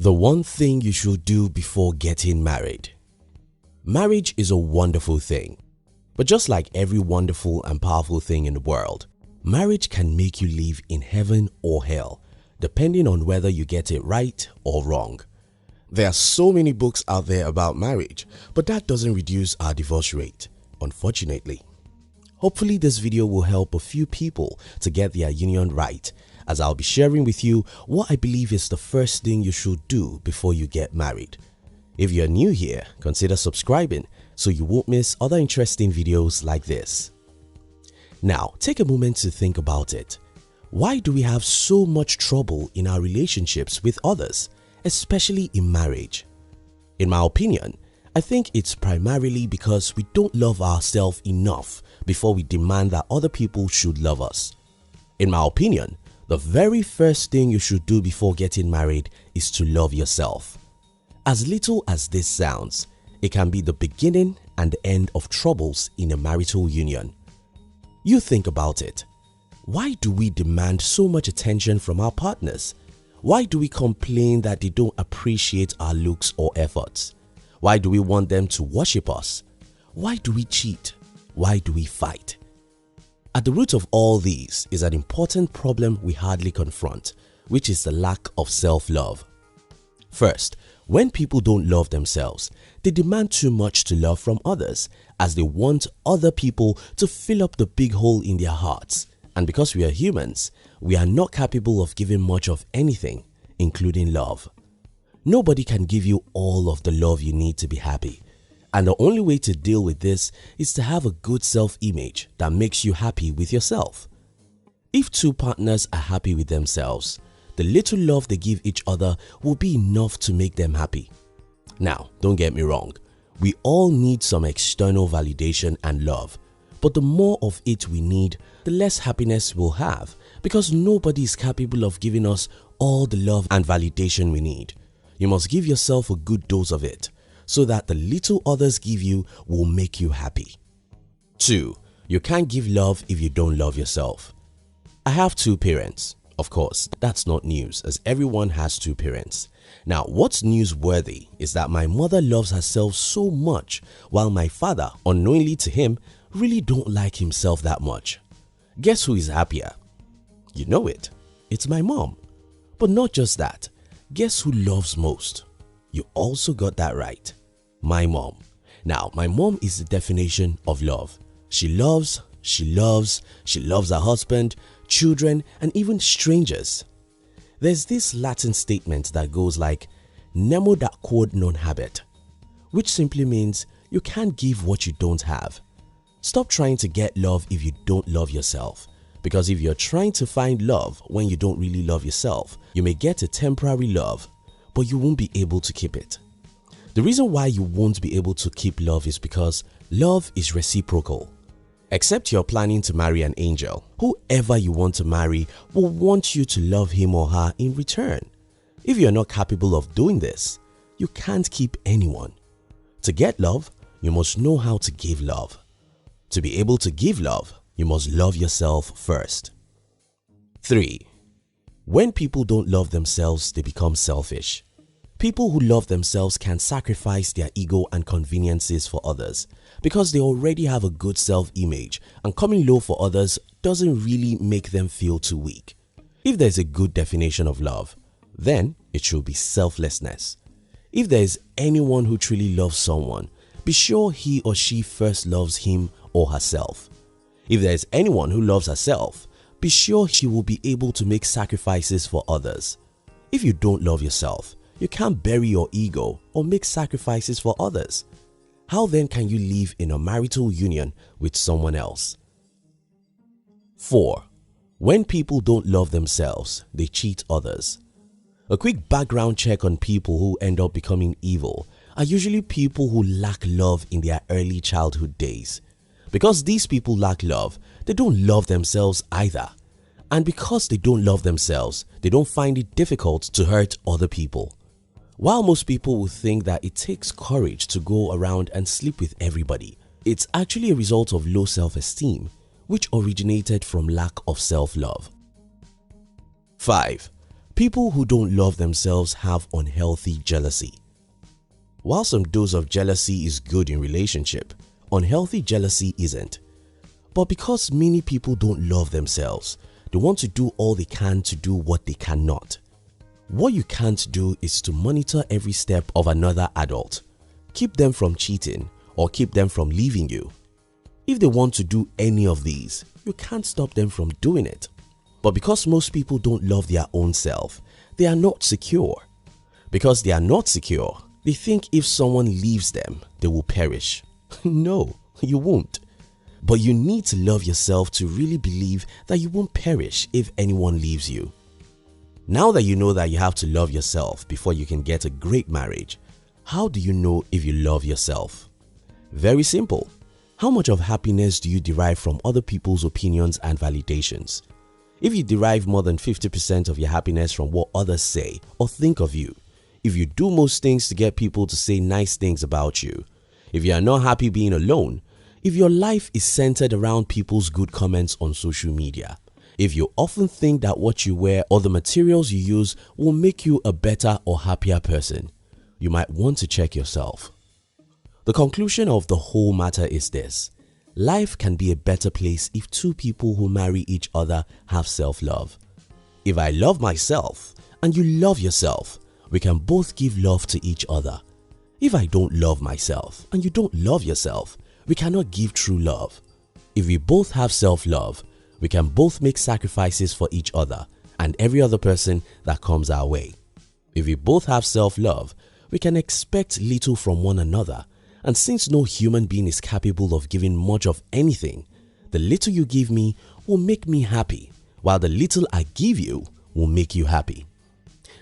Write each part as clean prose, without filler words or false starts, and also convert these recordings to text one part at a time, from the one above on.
The one thing you should do before getting married. Marriage is a wonderful thing, but just like every wonderful and powerful thing in the world, marriage can make you live in heaven or hell, depending on whether you get it right or wrong. There are so many books out there about marriage, but that doesn't reduce our divorce rate, unfortunately. Hopefully this video will help a few people to get their union right, as I'll be sharing with you what I believe is the first thing you should do before you get married. If you're new here, consider subscribing so you won't miss other interesting videos like this. Now, take a moment to think about it. Why do we have so much trouble in our relationships with others, especially in marriage? In my opinion, I think it's primarily because we don't love ourselves enough before we demand that other people should love us. In my opinion, the very first thing you should do before getting married is to love yourself. As little as this sounds, it can be the beginning and the end of troubles in a marital union. You think about it. Why do we demand so much attention from our partners? Why do we complain that they don't appreciate our looks or efforts? Why do we want them to worship us? Why do we cheat? Why do we fight? At the root of all these is an important problem we hardly confront, which is the lack of self-love. First, when people don't love themselves, they demand too much to love from others, as they want other people to fill up the big hole in their hearts. And because we are humans, we are not capable of giving much of anything, including love. Nobody can give you all of the love you need to be happy. And the only way to deal with this is to have a good self-image that makes you happy with yourself. If two partners are happy with themselves, the little love they give each other will be enough to make them happy. Now, don't get me wrong, we all need some external validation and love, but the more of it we need, the less happiness we'll have, because nobody is capable of giving us all the love and validation we need. You must give yourself a good dose of it, so that the little others give you will make you happy. 2. You can't give love if you don't love yourself. I have two parents. Of course, that's not news, as everyone has two parents. Now, what's newsworthy is that my mother loves herself so much, while my father, unknowingly to him, really don't like himself that much. Guess who is happier? You know it. It's my mom. But not just that. Guess who loves most? You also got that right. My mom. Now, my mom is the definition of love. She loves her husband, children, and even strangers. There's this Latin statement that goes like, nemo dat quod non habet, which simply means you can't give what you don't have. Stop trying to get love if you don't love yourself, because if you're trying to find love when you don't really love yourself, you may get a temporary love, but you won't be able to keep it. The reason why you won't be able to keep love is because love is reciprocal. Except you're planning to marry an angel, whoever you want to marry will want you to love him or her in return. If you're not capable of doing this, you can't keep anyone. To get love, you must know how to give love. To be able to give love, you must love yourself first. 3. When people don't love themselves, they become selfish. People who love themselves can sacrifice their ego and conveniences for others because they already have a good self-image, and coming low for others doesn't really make them feel too weak. If there's a good definition of love, then it should be selflessness. If there is anyone who truly loves someone, be sure he or she first loves him or herself. If there is anyone who loves herself, be sure she will be able to make sacrifices for others. If you don't love yourself, you can't bury your ego or make sacrifices for others. How then can you live in a marital union with someone else? 4. When people don't love themselves, they cheat others. A quick background check on people who end up becoming evil are usually people who lack love in their early childhood days. Because these people lack love, they don't love themselves either. And because they don't love themselves, they don't find it difficult to hurt other people. While most people would think that it takes courage to go around and sleep with everybody, it's actually a result of low self-esteem, which originated from lack of self-love. 5. People who don't love themselves have unhealthy jealousy. While some dose of jealousy is good in relationship, unhealthy jealousy isn't. But because many people don't love themselves, they want to do all they can to do what they cannot. What you can't do is to monitor every step of another adult, keep them from cheating, or keep them from leaving you. If they want to do any of these, you can't stop them from doing it. But because most people don't love their own self, they are not secure. Because they are not secure, they think if someone leaves them, they will perish. No, you won't. But you need to love yourself to really believe that you won't perish if anyone leaves you. Now that you know that you have to love yourself before you can get a great marriage, how do you know if you love yourself? Very simple. How much of happiness do you derive from other people's opinions and validations? If you derive more than 50% of your happiness from what others say or think of you, if you do most things to get people to say nice things about you, if you are not happy being alone, if your life is centered around people's good comments on social media, if you often think that what you wear or the materials you use will make you a better or happier person, you might want to check yourself. The conclusion of the whole matter is this: life can be a better place if two people who marry each other have self-love. If I love myself and you love yourself, we can both give love to each other. If I don't love myself and you don't love yourself, we cannot give true love. If we both have self-love, we can both make sacrifices for each other and every other person that comes our way. If we both have self-love, we can expect little from one another. And since no human being is capable of giving much of anything, the little you give me will make me happy, while the little I give you will make you happy.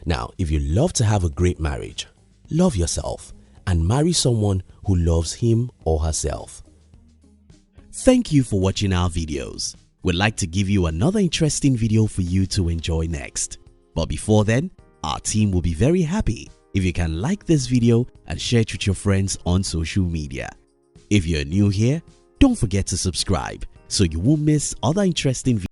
Now, if you love to have a great marriage, love yourself and marry someone who loves him or herself. Thank you for watching our videos. We'd like to give you another interesting video for you to enjoy next. But before then, our team will be very happy if you can like this video and share it with your friends on social media. If you're new here, don't forget to subscribe so you won't miss other interesting videos.